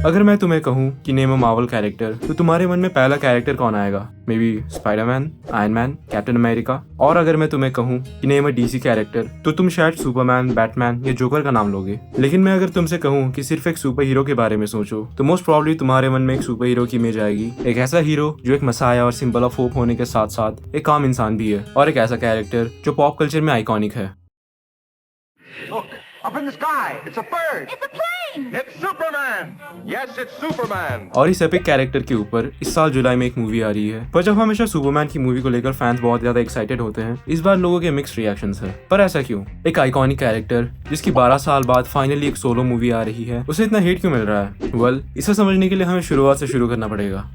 अगर मैं तुम्हें कहूँ कि नेम अ मार्वल कैरेक्टर, तो तुम्हारे मन में पहला कैरेक्टर कौन आएगा? May be Spiderman, iron man, captain America. और अगर मैं तुम्हें कहूँ कि नेम अ डीसी कैरेक्टर, तो तुम शायद सुपरमैन, बैटमैन या जोकर का नाम लोगे। लेकिन मैं अगर तुमसे कहूँ कि सिर्फ एक सुपर हीरो के बारे में सोचो, तो मोस्ट प्रॉब्ली तुम्हारे मन में एक सुपर हीरो की इमेज आएगी। एक ऐसा हीरो जो एक मसाया और सिंबल ऑफ होप होने के साथ साथ एक आम इंसान भी है, और एक ऐसा कैरेक्टर जो पॉप कल्चर में आइकॉनिक है। Look, up in the sky. It's a bird. It's a plane! It's Superman. Yes, it's Superman. और इस एपिक कैरेक्टर के ऊपर इस साल जुलाई में एक मूवी आ रही है। पर जब हमेशा सुपरमैन की मूवी को लेकर फैंस बहुत ज्यादा एक्साइटेड होते हैं, इस बार लोगों के मिक्स्ड रिएक्शंस है। पर ऐसा क्यों? एक आइकॉनिक कैरेक्टर जिसकी 12 साल बाद फाइनली एक सोलो मूवी आ रही है, उसे इतना हेट क्यों मिल रहा है? वेल, इसे समझने के लिए हमें शुरुआत से शुरू करना पड़ेगा।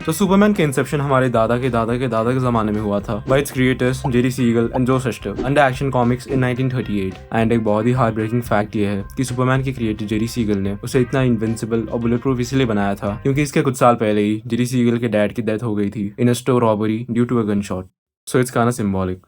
तो सुपरमैन के इंसेप्शन हमारे दादा के दादा के दादा के जमाने में हुआ था by its creators Jerry Siegel and Joe Shuster under Action Comics in 1938। And एक बहुत ही हार्ट ब्रेकिंग फैक्ट ये है कि सुपरमैन के क्रिएटर जेरी सीगल ने उसे इतना इनविंसिबल और बुलेट प्रूफ इसलिए बनाया था क्योंकि इसके कुछ साल पहले ही जेरी सीगल के डैड की डेथ हो गई थी in a store robbery due to a gunshot. So it's kind of symbolic.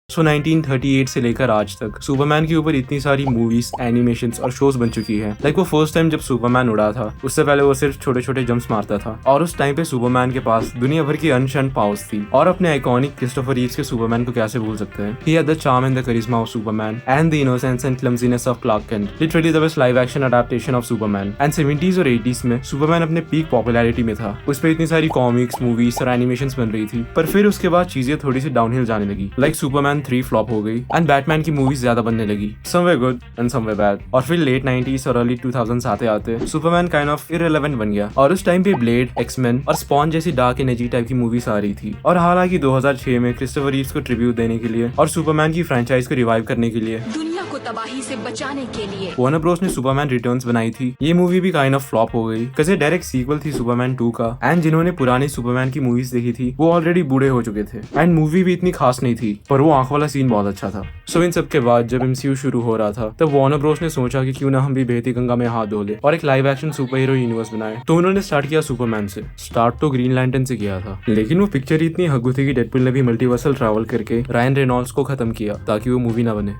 1938 से लेकर आज तक सुपरमैन के ऊपर इतनी सारी मूवीज, एनिमेशंस और शोज बन चुकी है। लाइक वो फर्स्ट टाइम जब सुपरमैन उड़ा था, उससे पहले वो सिर्फ छोटे छोटे जंप्स मारता था, और उस टाइम पे सुपरमैन के पास दुनिया भर की अनशन पावर्स थी। और अपने आइकॉनिक क्रिस्टोफर रीव्स के सुपरमैन को कैसे भूल सकते हैं? He had the charm and the charisma of Superman and the innocence and clumsiness of Clark Kent, literally the best live action adaptation of Superman. And 70s और 80s में Superman अपने peak popularity में था। उस पर इतनी सारी comics, movies और एनिमेशंस बन रही थी। पर फिर उसके बाद चीजें थोड़ी सी डाउनहिल जाने लगी। लाइक सुपरमैन 3 फ्लॉप हो गई एंड बैटमैन की मूवीज ज्यादा बनने लगी, somewhere good and somewhere bad. और फिर लेट 90s और अर्ली 2000s आते आते सुपरमैन काइंड ऑफ इररिलेवेंट बन गया। और उस टाइम पे ब्लेड, एक्समैन और स्पॉन जैसी डार्क एनर्जी टाइप की मूवीज आ रही थी। और हालांकि 2006 में क्रिस्टोफर रीव्स को ट्रिब्यूट देने के लिए और सुपरमैन की फ्रेंचाइज को रिवाइव करने के लिए, दुनिया को तबाही से बचाने के लिए वार्नर ब्रोस ने सुपरमैन रिटर्न्स बनाई थी। ये मूवी भी काइंड ऑफ फ्लॉप हो गई बिकॉज़ ये डायरेक्ट सीक्वल थी सुपरमैन 2 का। एंड जिन्होंने पुरानी सुपरमैन की मूवीज देखी थी वो ऑलरेडी बूढ़े हो चुके थे एंड मूवी भी इतनी खास नहीं थी, पर वो आंख वाला सीन बहुत अच्छा था। सो इन सब के बाद जब MCU शुरू हो रहा था, तब वार्नर ब्रोस ने सोचा कि क्यों ना हम भी बहती गंगा में हाथ धो ले और एक live action super hero universe बनाए। तो उन्होंने स्टार्ट किया सुपरमैन से। स्टार्ट तो ग्रीन लैंटर्न से किया था, लेकिन वो पिक्चर इतनी हग्गू थी कि डेडपुल ने भी मल्टीवर्सल ट्रैवल करके रायन रेनॉल्ड्स को खत्म किया ताकि वो मूवी ना बने।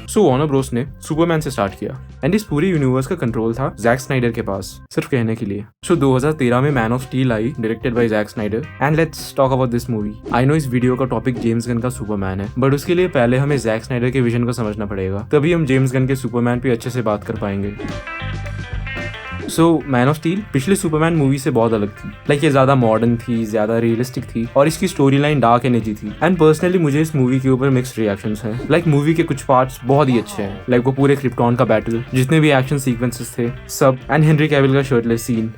सो वार्नर ब्रोस ने सुपरमैन से स्टार्ट किया एंड इस पूरी यूनिवर्स का कंट्रोल था जैक स्नाइडर के पास, सिर्फ कहने के लिए। सो 2013 में मैन ऑफ स्टील आई, directed by Zack Snyder. And let's talk about this movie. I know इस वीडियो का टॉपिक जेम्स गन का सुपरमैन है, बट उसके लिए पहले हमें जैक स्नाइडर के विजन को समझना पड़ेगा, तभी हम जेम्स गन के सुपरमैन पे अच्छे से बात कर पाएंगे। सो मैन ऑफ स्टील पिछले सुपरमैन मूवी से बहुत अलग थी। लाइक ये ज्यादा मॉडर्न थी, ज्यादा रियलिस्टिक थी और इसकी स्टोरी लाइन डार्क एनर्जी थी। एंड पर्सनली मुझे इस मूवी के ऊपर मिक्स्ड रिएक्शंस हैं। लाइक मूवी के कुछ पार्ट्स बहुत ही अच्छे हैं, लाइक वो पूरे क्रिप्टॉन का बैटल, जितने भी एक्शन सीक्वेंसेस थे सब, एंड हेनरी कैविल का शर्टलेस सीन।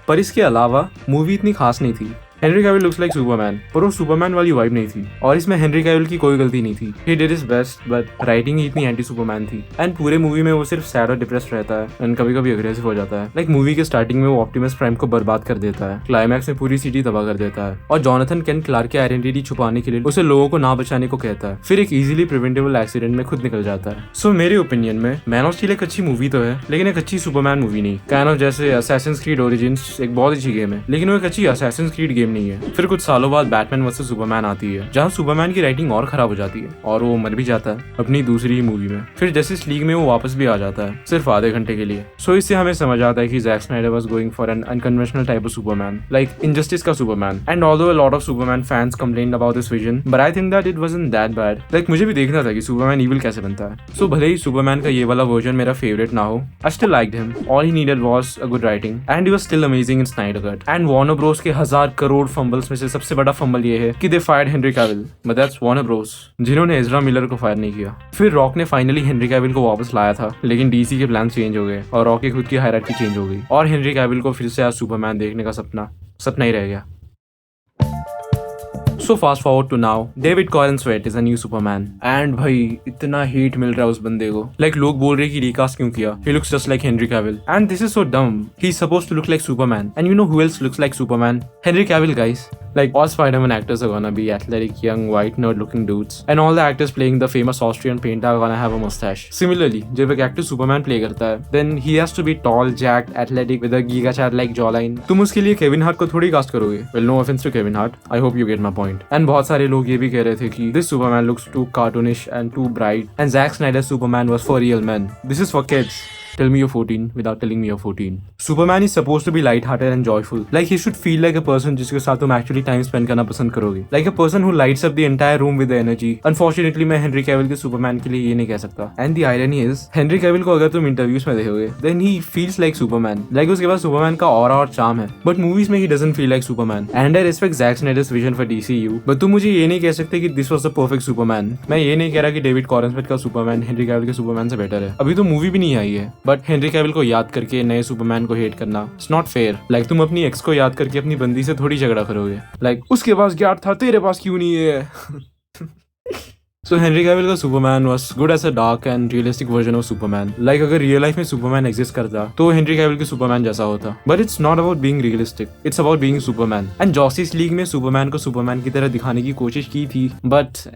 पर इसके अलावा मूवी इतनी खास नहीं थी। Henry Cavill looks like Superman, पर वो सुपरमैन वाली वाइब नहीं थी। और इसमें हेनरी कैविल की कोई गलती नहीं थी। He did his best, but writing ही इतनी एंटी सुपरमैन थी। एंड पूरे मूवी में वो सिर्फ सैड और डिप्रेस्ड रहता है एंड कभी कभी अग्रेसिव हो जाता है। लाइक मूवी के स्टार्टिंग में वो ऑप्टिमस प्राइम को बर्बाद कर देता है, क्लाइमैक्स में पूरी सिटी तबाह कर देता है, और जॉनथन केंट क्लार्क की आइडेंटिटी छुपाने के लिए उसे लोगों को ना बचाने को कहता है, फिर एक इजीली प्रिवेंटेबल एक्सीडेंट में खुद निकल जाता है। सो मेरे ओपिनियन में मैन ऑफ स्टील एक अच्छी मूवी तो है, लेकिन एक अच्छी सुपरमैन मूवी नहीं। काइंड ऑफ जैसे असैसिन्स क्रीड ओरिजिन्स एक बहुत अच्छी गेम है, लेकिन वो एक अच्छी असैसिन्स क्रीड गेम नहीं है। फिर कुछ सालों बाद बैटमैन वर्सेस सुपरमैन आती है, जहां सुपरमैन की राइटिंग और खराब हो जाती है और वो मर भी जाता है अपनी दूसरी ही मूवी में। फिर जस्टिस लीग में वो वापस भी आ जाता है, सिर्फ आधे घंटे के लिए। सो इससे हमें समझ आता है कि Jack Snyder was going for an unconventional type of Superman, like Injustice का Superman. And although a lot of Superman fans complained about this vision, but I think that it wasn't that bad. Like मुझे भी देखना था कि Superman evil कैसे बनता है। सो भले ही सुपरमैन का ये वाला वर्जन मेरा फेवरेट ना हो, I still liked him. All he needed was a good writing and he was still amazing in Snyder cut. And Warner Bros के 1000 करोड़ फंबल्स में से सबसे बड़ा फंबल ये है कि they fired Henry Cavill, but that's Warner Bros, जिन्होंने Ezra Miller को फायर नहीं किया। फिर रॉक ने फाइनली हेनरी कैविल को वापस लाया था, लेकिन डीसी के प्लान चेंज हो गए और रॉक की खुद की हायरार्की चेंज हो गई, और हेनरी कैविल को फिर से आज सुपरमैन देखने का सपना ही रह गया। So fast forward to now, David Corenswet is a new Superman. And भाई इतना हेट मिल रहा है उस बंदे को। Like लोग बोल रहे कि रिकास्ट क्यों किया? He looks just like Henry Cavill. And this is so dumb. He's supposed to look like Superman. And you know who else looks like Superman? Henry Cavill, guys. Like all Spider-Man actors are gonna be athletic, young, white, nerd-looking dudes, and all the actors playing the famous Austrian painter are gonna have a mustache. Similarly, जब एक actor Superman play करता है, then he has to be tall, jacked, athletic with a Giga Chad-like jawline. तुम उसके लिए Kevin Hart को थोड़ी cast करोगे? Well, no offense to Kevin Hart. I hope you get my point. And बहुत सारे लोग ये भी कह रहे थे कि this Superman looks too cartoonish and too bright, and Zack Snyder's Superman was for real men. This is for kids. tell me you're 14 without telling me you're 14. Superman is supposed to be light-hearted and joyful. Like he should feel like a person जिसके साथ तुम actually time spend करना पसंद करोगे. Like a person who lights up the entire room with the energy. Unfortunately मैं Henry Cavill के Superman के लिए ये नहीं कह सकता. And the irony is Henry Cavill को अगर तुम interviews में देखोगे then he feels like Superman. Like उसके पास Superman का aura और charm है. But movies में he doesn't feel like Superman. And I respect Zack Snyder's vision for DCU. But तुम मुझे ये नहीं कह सकते कि this was the perfect Superman. मैं ये नहीं कह रहा कि डेविड कॉरेंस्मिथ का सुपरमैन हेनरी कैविल के सुपरमैन से बेटर है. अभी तो मूवी भी नहीं आई है. बट हेनरी कैविल को याद करके नए सुपरमैन को हेट करना इट्स नॉट फेयर. लाइक तुम अपनी एक्स को याद करके अपनी बंदी से थोड़ी झगड़ा करोगे. लाइक उसके पास ज्ञान था तेरे पास क्यों नहीं है. So Henry Cavill का Superman was good as a dark and realistic version of Superman. Like अगर real life में Superman exist करता तो Henry Cavill के Superman जैसा होता. But it's not about being realistic. It's about being Superman. And Justice League में Superman को Superman की तरह दिखाने की कोशिश की थी. But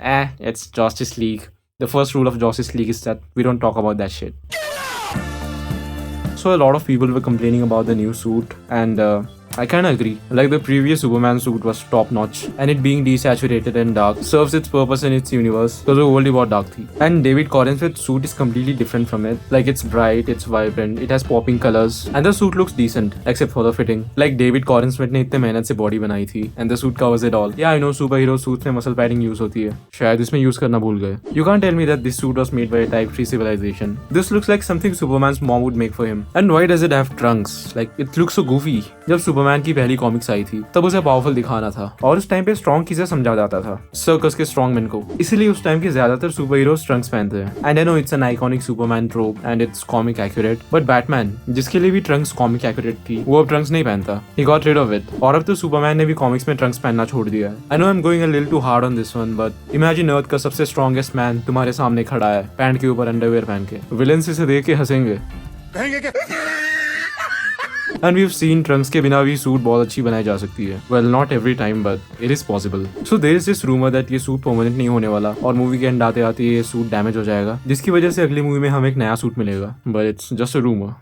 it's Justice League. The first rule of Justice League is that we don't talk about that shit. So a lot of people were complaining about the new suit and I kinda agree. Like the previous Superman suit was top notch and it being desaturated and dark serves its purpose in its universe because the world बहुत dark थी. And David Corenswith's suit is completely different from it. Like it's bright, it's vibrant, it has popping colors and the suit looks decent except for the fitting. Like David Corenswith ने इतने मेहनत से body बनाई थी and the suit covers it all. Yeah I know superhero suits में muscle padding use होती है. शायद इसमें use करना भूल गए. You can't tell me that this suit was made by a Type 3 civilization. This looks like something Superman's mom would make for him. And why does it have trunks? Like it looks so goofy. जब Superman की पहली comics आई थी तब उसे powerful दिखाना था और उस टाइम पे स्ट्रॉन्ग चीजें समझा जाता था सर्कस के स्ट्रॉन्ग मैन को. इसीलिए उस टाइम के ज्यादातर सुपर हीरो ट्रंक्स पहनते हैं. And I know it's an iconic Superman ट्रोप and it's comic accurate. But Batman जिसके लिए भी ट्रंक्स कॉमिक एक्यूरेट थी वो अब ट्रंक्स नहीं पहनता. He got rid of it. और अब तो सुपरमैन ने भी कॉमिक्स में ट्रंक्स पहनना छोड़ दिया है. I know I am going a little too hard on this one but imagine Earth का सबसे स्ट्रॉन्गेस्ट मैन तुम्हारे सामने खड़ा है पैंट के ऊपर अंडरवेयर पहन के. विलेंस इसे देख के हंसेंगे. And we've seen trunks के बिना भी सूट बहुत अच्छी बनाई जा सकती है. Well, not every time, but it is possible. So there is this rumor that ये सूट परमानेंट नहीं होने वाला और मूवी के एंड आते आते ये सूट डैमेज हो जाएगा जिसकी वजह से अगली मूवी में हमें एक नया सूट मिलेगा. But it's just a rumor.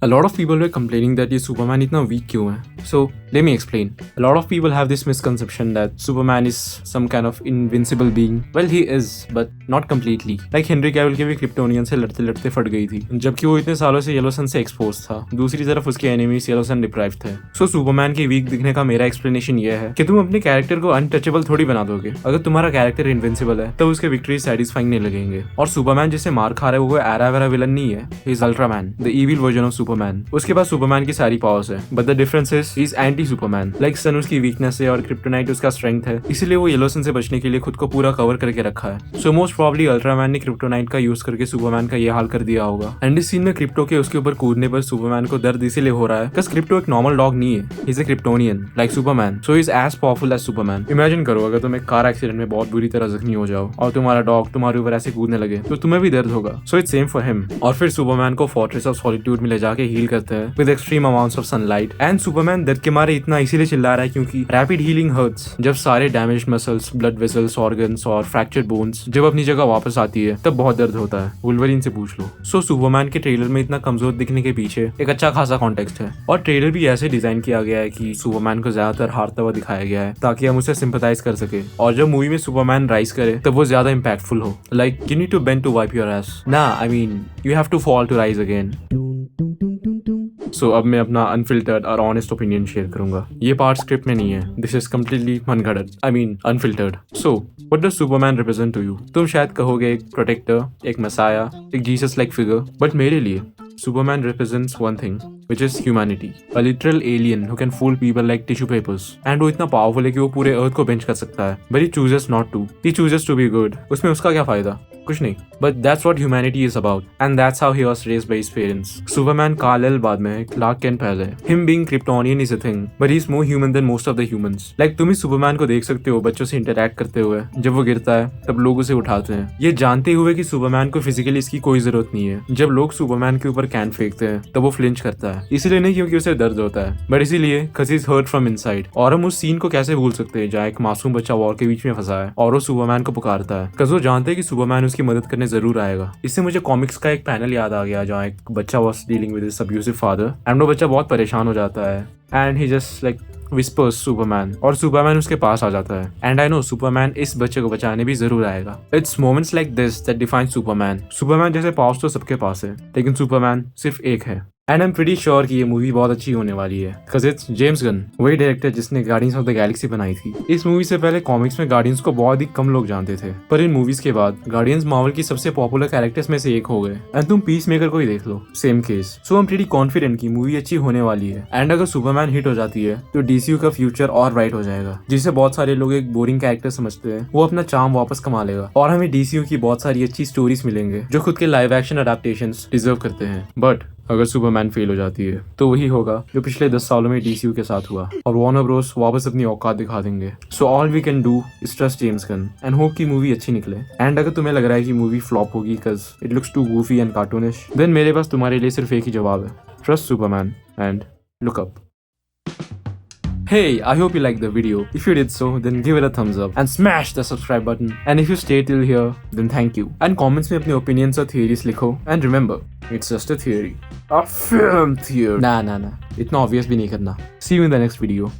A lot of people were complaining that ये Superman इतना weak क्यों है. So let me explain. A lot of people have this misconception that Superman is some kind of invincible being. Well, he is, but not completely. Like Henry Cavill के भी Kryptonian से लड़ते लड़ते फट गई थी जबकि वो इतने सालों से येलो सन से एक्सपोज था. दूसरी तरफ उसके एनिमीज येलो सन डिप्राइव्ड थे. So Superman के वीक दिखने का मेरा एक्सप्लेनेशन ये है कि तुम अपने कैरेक्टर को अनटचेबल थोड़ी बना दोगे. अगर तुम्हारा कैरेक्टर इनविंसिबल है तो उसके विक्ट्री सेटिस्फाइंग नहीं लगेंगे. और सुपरमैन जिससे मार खा रहा है वो एरा वेरा विलन नहीं है. He is Ultraman, the evil version of Superman. उसके पास सुपरमैन की सारी पावर्स है but the difference is he is anti Superman. Like sun उसकी वीकनेस है और क्रिप्टोनाइट उसका स्ट्रेंथ है. इसलिए वो येलो सन से बचने के लिए खुद को पूरा कवर करके रखा है. सो मोस्ट प्रोबब्ली अल्ट्रामैन ने क्रिप्टोनाइट का यूज करके सुपरमैन का ये हाल कर दिया होगा. एंड इस सीन में क्रिप्टो के उसके ऊपर कूदने पर सुपरमैन को दर्द इसीलिए हो रहा है बिकॉज़ क्रिप्टो एक नॉर्मल डॉग नहीं है. He is a Kryptonian like Superman. So he is as powerful as Superman. Imagine करो अगर तुम एक कार एक्सीडेंट में बहुत बुरी तरह जख्मी हो जाओ और तुम्हारा डॉग तुम्हारे ऊपर ऐसे कूदने लगे तो तुम्हें भी दर्द होगा. So it's same for him. और फिर सुपरमैन को फोर्ट्रेस ऑफ सॉलिट्यूड में ले जाके हील करते हैं with extreme amounts of sunlight. And Superman दर्द के मारे इतना इसीलिए चिल्ला रहा है क्योंकि रैपिड हीलिंग हर्ट्स. जब सारे damaged muscles, blood vessels, organs और फ्रैक्चर्ड बोन्स जब अपनी जगह वापस आती है तब बहुत दर्द होता है. वुल्वरीन से पूछ लो. सो सुपरमैन के ट्रेलर में इतना कमजोर दिखने के पीछे एक अच्छा खासा कॉन्टेक्स्ट है और ट्रेलर भी ऐसे डिजाइन किया गया है कि सुपरमैन को ज्यादातर हारता हुआ दिखाया गया है ताकि हम उसे सिंपैथाइज कर सके और जब मूवी में सुपरमैन राइज करे तब वो ज्यादा इंपैक्टफुल हो. Like you need to bend to wipe your ass. ना I mean you have to fall to rise again. So अब मैं अपना अनफिल्टर्ड और ऑनेस्ट ओपिनियन शेयर करूंगा. ये पार्ट स्क्रिप्ट में नहीं है. दिस इज कम्प्लीटली मनगढ़ंत. I mean unfiltered. So what does Superman represent to you? तुम शायद कहोगे एक प्रोटेक्टर, एक मसाया, एक जीसस लाइक फिगर. बट मेरे लिए Superman represents one thing, which is humanity. A literal alien who can fool people like tissue papers. And वो इतना powerful है कि वो पूरे अर्थ को बेंच कर सकता है. But he chooses not to. He chooses to be good. उसमें उसका क्या फायदा? कुछ नहीं. But that's what humanity is about. And that's how he was raised by his parents. Superman Kal-El बाद में, Clark Kent पहले. Him being Kryptonian is a thing. But he's more human than most of the humans. Like तुम इस Superman को देख सकते हो बच्चों से इंटरैक्ट करते हुए. जब वो गिरता है तब लोग उसे उठाते हैं. ये जानते हुए कि Superman को फिजिकली इसकी कोई जरूरत नहीं है. जब लोग Superman के ऊपर कैन फेंकते हैं तब वो फ्लिंच करता है. इसलिए नहीं क्योंकि उसे दर्द होता है बट इसीलिए cause he's hurt from inside. और हम उस सीन को कैसे भूल सकते हैं जहाँ एक मासूम बच्चा वॉर के बीच में फंसा है और वो सुपरमैन को पुकारता है cause वो जानते हैं कि सुपरमैन उसकी उसकी मदद करने जरूर आएगा। इससे मुझे कॉमिक्स का एक पैनल याद आ गया जहाँ एक बच्चा was dealing with his abusive father and वो बच्चा बहुत परेशान हो जाता है and he just like whispers Superman और सुपरमैन उसके पास आ जाता है एंड आई नो सुपरमैन इस बच्चे को बचाने भी जरूर आएगा। It's moments like this that define Superman. Superman जैसे पावर्स तो सबके पास है लेकिन सुपरमैन सिर्फ एक है and I am pretty sure कि ये मूवी बहुत अच्छी होने वाली है बिकॉज इट्स जेम्स गन, वही डायरेक्टर जिसने गार्डियंस ऑफ द गैलेक्सी बनाई थी। इस मूवी से पहले कॉमिक्स में गार्डियंस को बहुत ही कम लोग जानते थे पर इन मूवीज के बाद गार्डियंस मार्वल की सबसे पॉपुलर कैरेक्टर्स में से एक हो गए एंड तुम पीस मेकर को ही देख लो, same case. So I am pretty confident कि मूवी अच्छी होने वाली है एंड अगर सुपरमैन हिट हो जाती है तो डीसीयू का फ्यूचर और ब्राइट हो जाएगा। जिसे बहुत सारे लोग एक बोरिंग कैरेक्टर समझते हैं वो अपना चार्म वापस कमा लेगा और हमें डीसीयू की बहुत सारी अच्छी स्टोरीज मिलेंगे जो खुद के लाइव एक्शन अडेप्टेशंस डिजर्व करते हैं। बट अगर सुपरमैन फेल हो जाती है तो वही होगा जो पिछले 10 सालों में डीसीयू के साथ हुआ और वार्नर ब्रोस वापस अपनी औकात दिखा देंगे। So all we can do is trust James Gunn and hope की मूवी अच्छी निकले। एंड अगर तुम्हें लग रहा है कि मूवी फ्लॉप होगी because it looks too goofy and cartoonish, then मेरे पास तुम्हारे लिए सिर्फ एक ही जवाब है, trust Superman and look up. Hey, I hope you liked the video. If you did so, then give it a thumbs up and smash the subscribe button. And if you stayed till here, then thank you. And comments में अपने opinions और theories लिखो. And remember, it's just a theory. A film theory. Nah. इतना obvious भी नहीं करना. See you in the next video.